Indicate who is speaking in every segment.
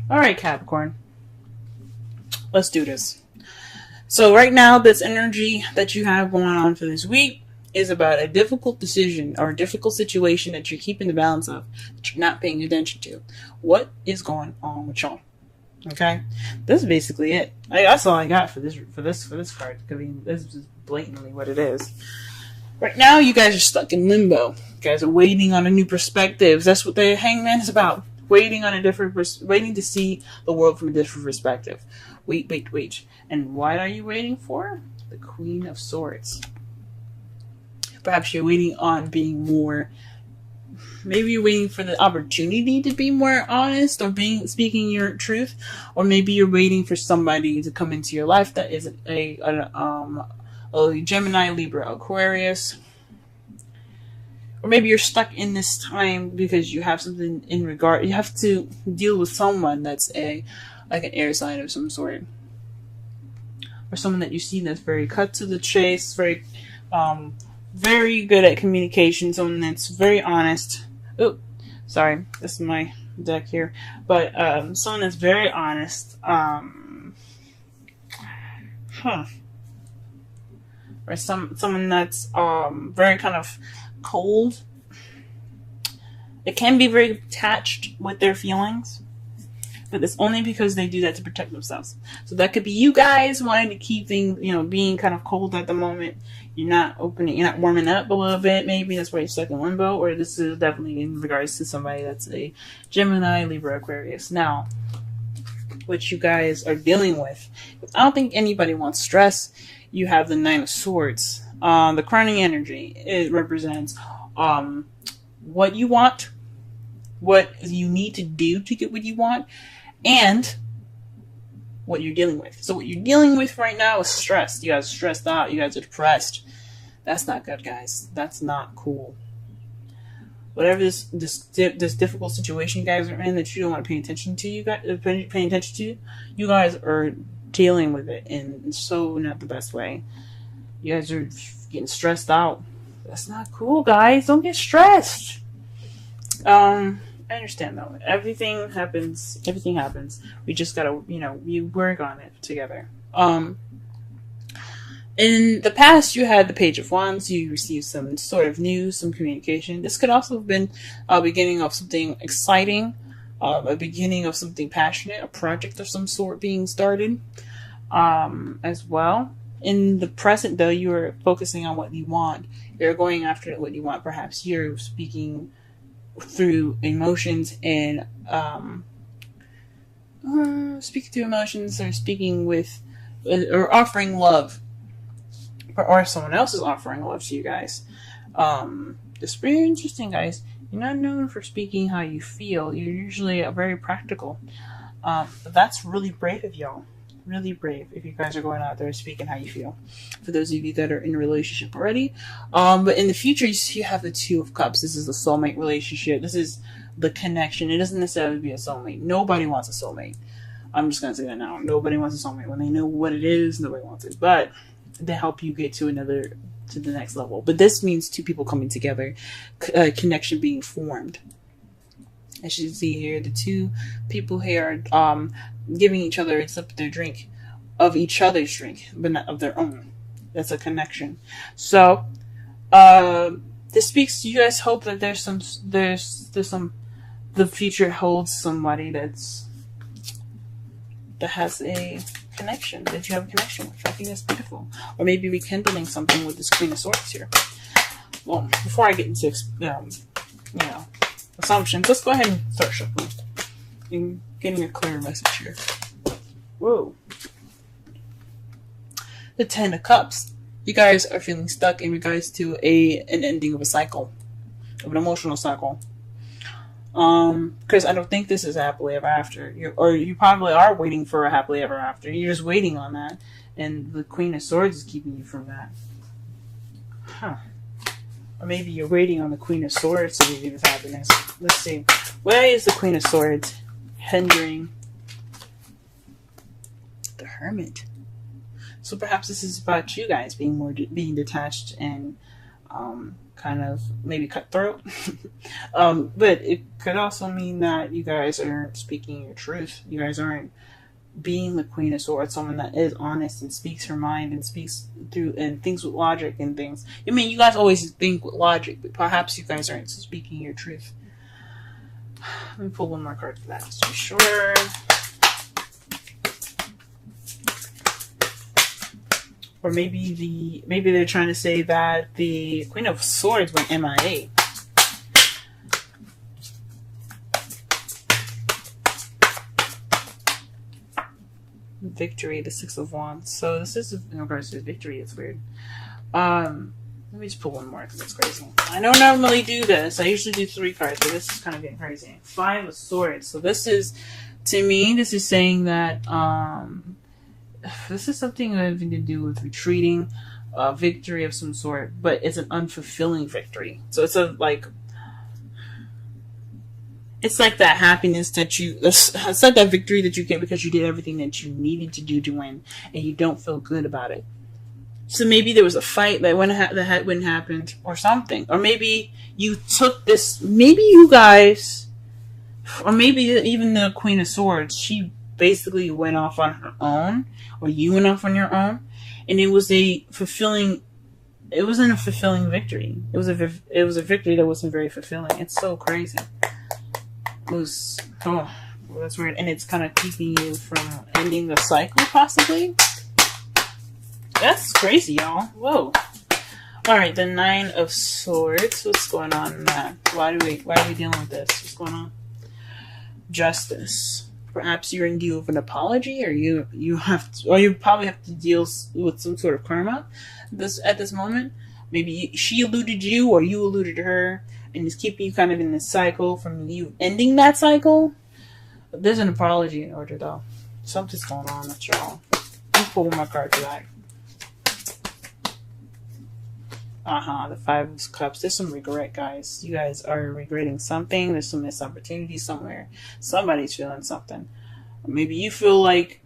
Speaker 1: All right, Capricorn. Let's do this. So right now, this energy that you have going on for this week is about a difficult decision or a difficult situation that you're keeping the balance of, that you're not paying attention to. What is going on with y'all? Okay, this is basically it. That's all I got for this card. I mean, this is blatantly what it is. Right now, you guys are stuck in limbo. You guys are waiting on a new perspective. That's what the Hangman is about. Waiting to see the world from a different perspective. Wait. And what are you waiting for? The Queen of Swords. Perhaps you're waiting on being more. Maybe you're waiting for the opportunity to be more honest or speaking your truth, or maybe you're waiting for somebody to come into your life that is a Gemini, Libra, Aquarius. Or maybe you're stuck in this time because you have something you have to deal with someone that's like an air sign of some sort. Or someone that you see that's very cut to the chase, very good at communication, someone that's very honest. Oh, sorry, this is my deck here. But someone that's very honest. Or someone that's very kind of cold. It can be very attached with their feelings, but it's only because they do that to protect themselves. So that could be you guys wanting to keep things, being kind of cold at the moment. You're not warming up a little bit. Maybe that's why you're stuck in limbo. Or this is definitely in regards to somebody that's a Gemini, Libra, Aquarius. Now, what you guys are dealing with, I don't think anybody wants stress. You have the Nine of Swords. The crowning energy, it represents what you want, what you need to do to get what you want, and what you're dealing with. So what you're dealing with right now is stress. You guys are stressed out. You guys are depressed. That's not good, guys. That's not cool. Whatever this difficult situation you guys are in that you don't want to pay attention to, you guys are dealing with it in so not the best way. You guys are getting stressed out. That's not cool, guys. Don't get stressed. I understand though. Everything happens. We just gotta, we work on it together. In the past, you had the Page of Wands. You received some sort of news, some communication. This could also have been a beginning of something exciting, a beginning of something passionate, a project of some sort being started, as well. In the present, though, you are focusing on what you want. You're going after what you want. Perhaps you're speaking through emotions and speaking through emotions, or speaking with, or offering love, or someone else is offering love to you guys. It's very interesting, guys. You're not known for speaking how you feel. You're usually very practical. But that's really brave of y'all. Really brave if you guys are going out there speaking how you feel. For those of you that are in a relationship already. But in the future, you have the Two of Cups. This is the soulmate relationship. This is the connection. It doesn't necessarily be a soulmate. Nobody wants a soulmate. I'm just going to say that now. Nobody wants a soulmate. When they know what it is, nobody wants it. But to help you get to the next level. But this means two people coming together, connection being formed. As you see here, the two people here are giving each other a sip of their drink, of each other's drink, but not of their own. That's a connection. So, this speaks to you guys. Hope that there's some, the future holds somebody that has a connection, that you have a connection with. I think that's beautiful. Or maybe rekindling something with this Queen of Swords here. Well, before I get into, assumptions, let's go ahead and start shuffling and getting a clearer message here. Whoa. The Ten of Cups. You guys are feeling stuck in regards to an ending of a cycle, of an emotional cycle. Because I don't think this is happily ever after. You probably are waiting for a happily ever after. You're just waiting on that, and the Queen of Swords is keeping you from that. Or maybe you're waiting on the Queen of Swords to give you this happiness. Let's see. Where is the Queen of Swords hindering the Hermit? So perhaps this is about you guys being detached and kind of maybe cutthroat. But it could also mean that you guys aren't speaking your truth. You guys aren't being the Queen of Swords, someone that is honest and speaks her mind and speaks through and thinks with logic and things. I mean, you guys always think with logic, but perhaps you guys aren't speaking your truth. Let me pull one more card for that just to be sure. Or maybe they're trying to say that the Queen of Swords went MIA. Victory, the Six of Wands. So this is in regards to victory. It's weird. Let me just pull one more because it's crazy. I don't normally do this. I usually do 3 cards, but this is kind of getting crazy. 5 of Swords. So this is, to me, this is saying that this is something having to do with retreating, victory of some sort, but it's an unfulfilling victory. So it's it's like that happiness that it's like that victory that you get because you did everything that you needed to do to win, and you don't feel good about it. So maybe there was a fight that wouldn't happened or something. Or maybe you took this, maybe you guys, or maybe even the Queen of Swords, she basically went off on her own, or you went off on your own, and it wasn't a fulfilling victory. It was a victory that wasn't very fulfilling. It's so crazy. That's weird. And it's kind of keeping you from ending the cycle, possibly. That's crazy, y'all. Whoa. Alright, the 9 of Swords. What's going on in that? Why are we dealing with this? What's going on? Justice. Perhaps you're in deal with an apology, or you probably have to deal with some sort of karma at this moment. Maybe she eluded you, or you eluded her, and it's keeping you kind of in this cycle from you ending that cycle. There's an apology in order, though. Something's going on with y'all. Let's pull one more card for that. The 5 of Cups. There's some regret, guys. You guys are regretting something. There's some missed opportunity somewhere. Somebody's feeling something. Maybe you feel like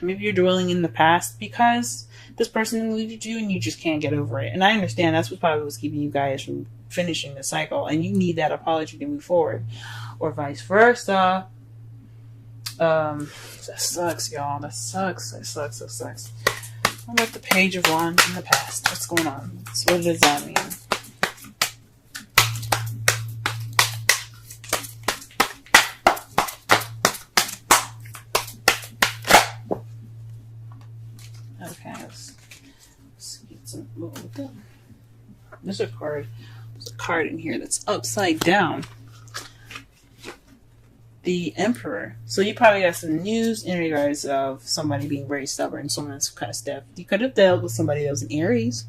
Speaker 1: maybe you're dwelling in the past because this person eluded you and you just can't get over it. And I understand that's what probably was keeping you guys from finishing the cycle, and you need that apology to move forward, or vice versa. That sucks, y'all. That sucks. What about the Page of Wands in the past? What's going on? So what does that mean? Okay, let's get some. There's a card in here that's upside down. The Emperor. So you probably got some news in regards of somebody being very stubborn, someone that's kind of stiff. You could have dealt with somebody that was an Aries.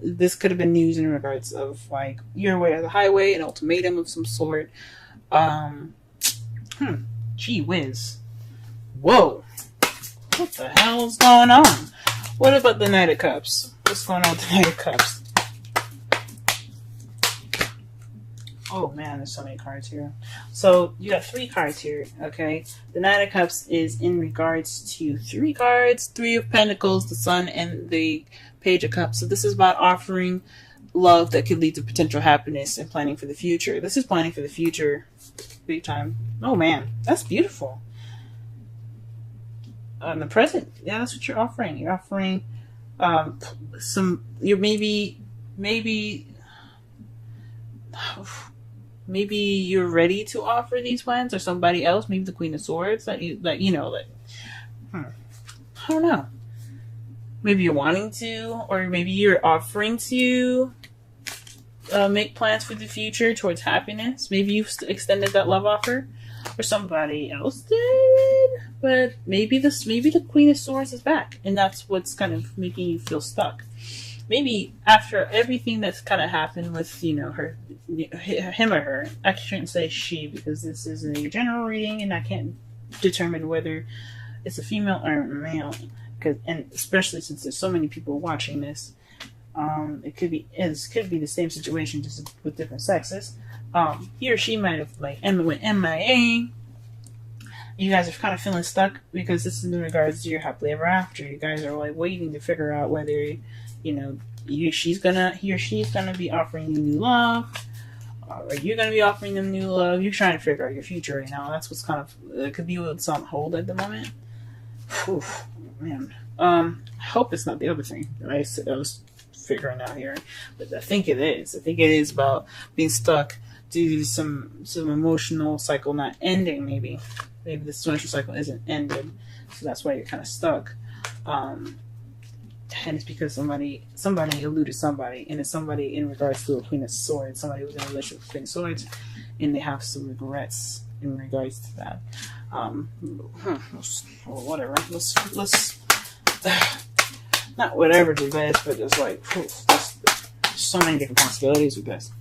Speaker 1: This could have been news in regards of like your way or the highway, an ultimatum of some sort. Gee whiz. Whoa. What the hell is going on? What about the Knight of Cups? What's going on with the Knight of Cups? Oh man, there's so many cards here. So you got 3 cards here, okay? The Knight of Cups is in regards to 3 cards, 3 of Pentacles, the Sun, and the Page of Cups. So this is about offering love that could lead to potential happiness and planning for the future. This is planning for the future big time. Oh man, that's beautiful. In the present, yeah, that's what you're offering. You're offering maybe you're ready to offer these plans, or somebody else, maybe the Queen of Swords I don't know. Maybe you're wanting to, or maybe you're offering to make plans for the future towards happiness. Maybe you've extended that love offer, or somebody else did. But maybe the Queen of Swords is back, and that's what's kind of making you feel stuck. Maybe after everything that's kind of happened with, her, him or her. I shouldn't say she, because this is a general reading and I can't determine whether it's a female or a male. And especially since there's so many people watching this, it could be the same situation, just with different sexes. He or she might have went MIA, you guys are kind of feeling stuck because this is in regards to your happily ever after. You guys are like waiting to figure out whether, you know, he or she's gonna be offering you new love, or you're gonna be offering them new love. You're trying to figure out your future right now. That's what's kind of, it could be what's on hold at the moment. Whew, man. I hope it's not the other thing that I was figuring out here, but I think it is. I think it is about being stuck due to some emotional cycle not ending. Maybe this emotional cycle isn't ended, so that's why you're kind of stuck. And it's because somebody eluded somebody, and it's somebody in regards to a Queen of Swords. Somebody who's in a relationship with Queen of Swords, and they have some regrets in regards to that. Whatever. Let's not whatever the best, but it's like there's so many different possibilities with this.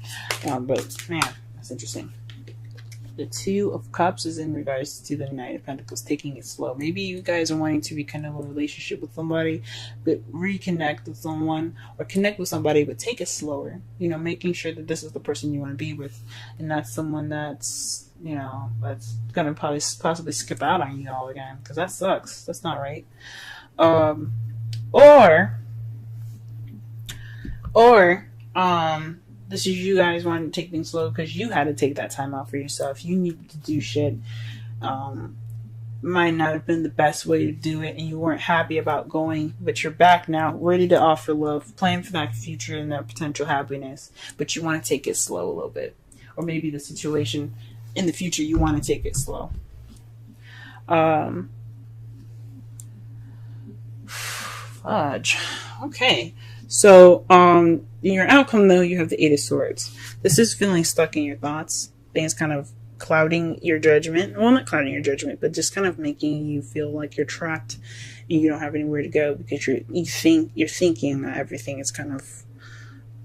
Speaker 1: But man, that's interesting. The Two of Cups is in regards to the Knight of Pentacles, taking it slow. Maybe you guys are wanting to rekindle a relationship with somebody, but reconnect with someone, or connect with somebody, but take it slower. You know, making sure that this is the person you want to be with, and not someone that's, you know, that's gonna possibly skip out on you all again, because that sucks. That's not right. This is you guys wanting to take things slow because you had to take that time out for yourself. You needed to do shit. Might not have been the best way to do it, and you weren't happy about going, but you're back now, ready to offer love, planning for that future and that potential happiness, but you want to take it slow a little bit. Or maybe the situation in the future, you want to take it slow. Fudge. Okay. So, in your outcome, though, you have the Eight of Swords. This is feeling stuck in your thoughts. Things kind of clouding your judgment. Well, not clouding your judgment, but just kind of making you feel like you're trapped and you don't have anywhere to go because you're thinking that everything is kind of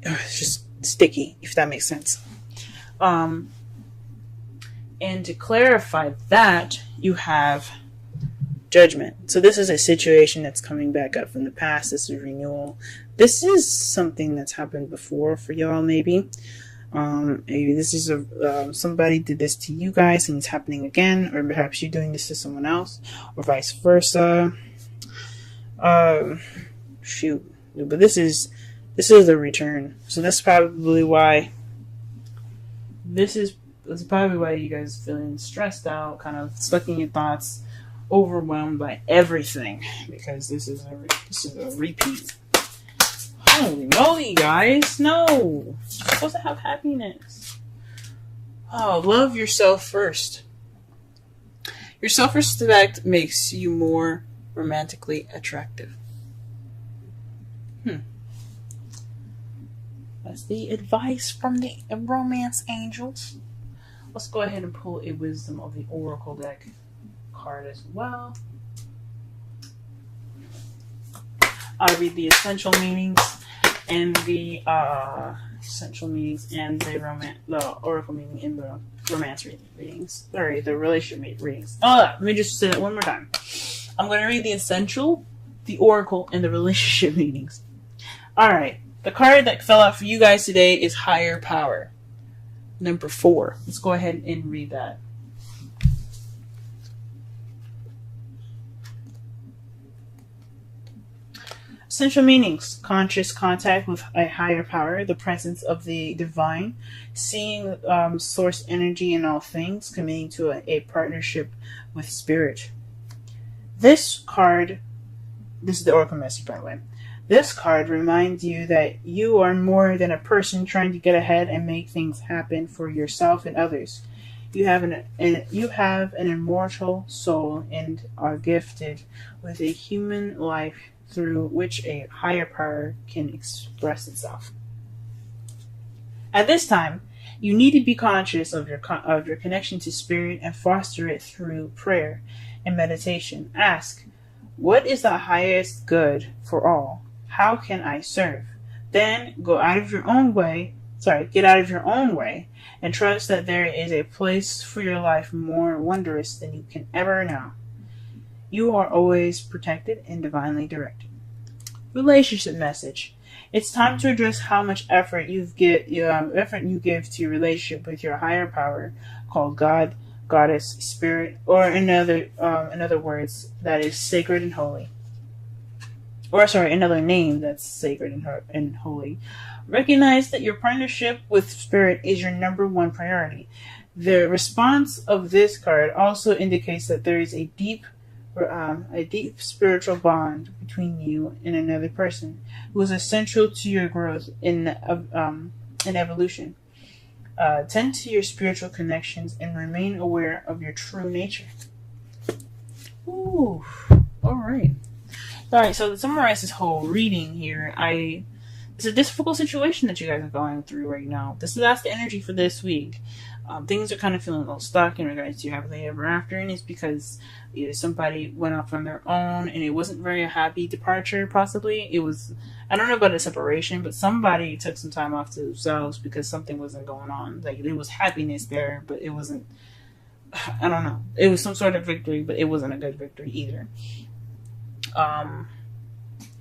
Speaker 1: it's just sticky, if that makes sense. And to clarify that, you have Judgment. So this is a situation that's coming back up from the past. This is renewal. This is something that's happened before for y'all, maybe. Maybe this is somebody did this to you guys and it's happening again, or perhaps you're doing this to someone else, or vice versa. Shoot. But this is the return. So that's probably why that's probably why you guys are feeling stressed out, kind of stuck in your thoughts, overwhelmed by everything, because this is a repeat. Holy moly, guys! No, you're supposed to have happiness. Oh, love yourself first. Your self-respect makes you more romantically attractive. That's the advice from the romance angels. Let's go ahead and pull a Wisdom of the Oracle deck card as well. I'll read the essential meanings and the the oracle meaning in the romance readings. Sorry, the relationship readings. Let me just say that one more time. I'm going to read the essential, the oracle, and the relationship meanings. Alright, the card that fell out for you guys today is Higher Power. Number 4. Let's go ahead and read that. Essential meanings: conscious contact with a higher power, the presence of the divine, seeing source energy in all things, committing to a partnership with spirit. This is the oracle message, by the way. This card reminds you that you are more than a person trying to get ahead and make things happen for yourself and others. You have an immortal soul and are gifted with a human life through which a higher power can express itself. At this time, you need to be conscious of your connection to spirit and foster it through prayer and meditation. Ask, what is the highest good for all? How can I serve? Then get out of your own way and trust that there is a place for your life more wondrous than you can ever know. You are always protected and divinely directed. Relationship message. It's time to address how much effort you give to your relationship with your higher power called God, goddess, spirit, or in other words, that is sacred and holy. Or sorry, another name that's sacred and holy. Recognize that your partnership with spirit is your number one priority. The response of this card also indicates that there is a deep spiritual bond between you and another person who is essential to your growth in evolution. Tend to your spiritual connections and remain aware of your true nature. Ooh, all right. All right, so to summarize this whole reading here, it's a difficult situation that you guys are going through right now. That's the energy for this week. Things are kind of feeling a little stuck in regards to your happily ever after, and it's because either somebody went off on their own and it wasn't very a happy departure, possibly. It was, I don't know about a separation, but somebody took some time off to themselves because something wasn't going on. Like, there was happiness there, but it wasn't, I don't know. It was some sort of victory, but it wasn't a good victory either.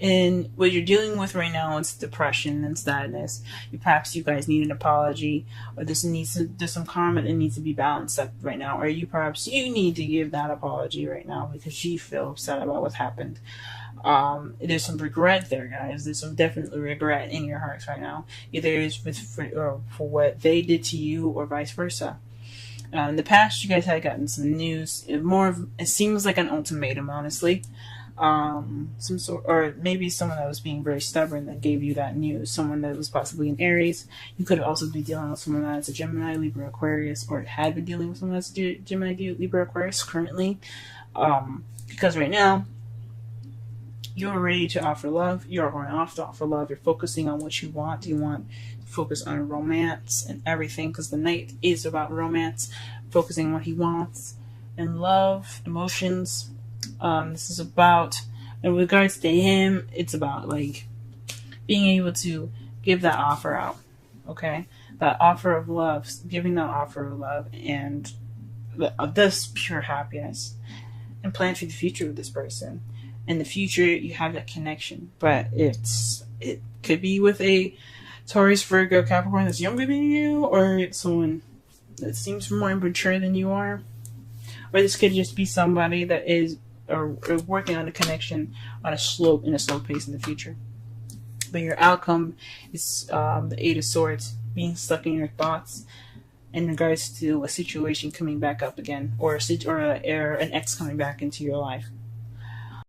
Speaker 1: And what you're dealing with right now is depression and sadness. Perhaps you guys need an apology, or there's some karma that needs to be balanced up right now, or perhaps you need to give that apology right now because you feel upset about what happened. There's some regret there, guys. There's some definitely regret in your hearts right now. Either it's for what they did to you, or vice versa. In the past, you guys had gotten some news. It seems like an ultimatum, honestly. Some sort, or maybe someone that was being very stubborn that gave you that news. Someone that was possibly an Aries. You could also be dealing with someone that's a Gemini, Libra, Aquarius, or had been dealing with someone that's a Gemini, Libra, Aquarius currently. Because right now, you're ready to offer love. You're going off to offer love. You're focusing on what you want. You want to focus on romance and everything, because the Knight is about romance, focusing on what he wants, and love, emotions. This is about, in regards to him, it's about like being able to give that offer out, okay? That offer of love, giving that offer of love, and this pure happiness, and plan for the future with this person. In the future, you have that connection, but it could be with a Taurus, Virgo, Capricorn that's younger than you, or someone that seems more immature than you are, or this could just be somebody that is or working on a connection in a slow pace in the future. But your outcome is the Eight of Swords, being stuck in your thoughts in regards to a situation coming back up again, or an ex coming back into your life.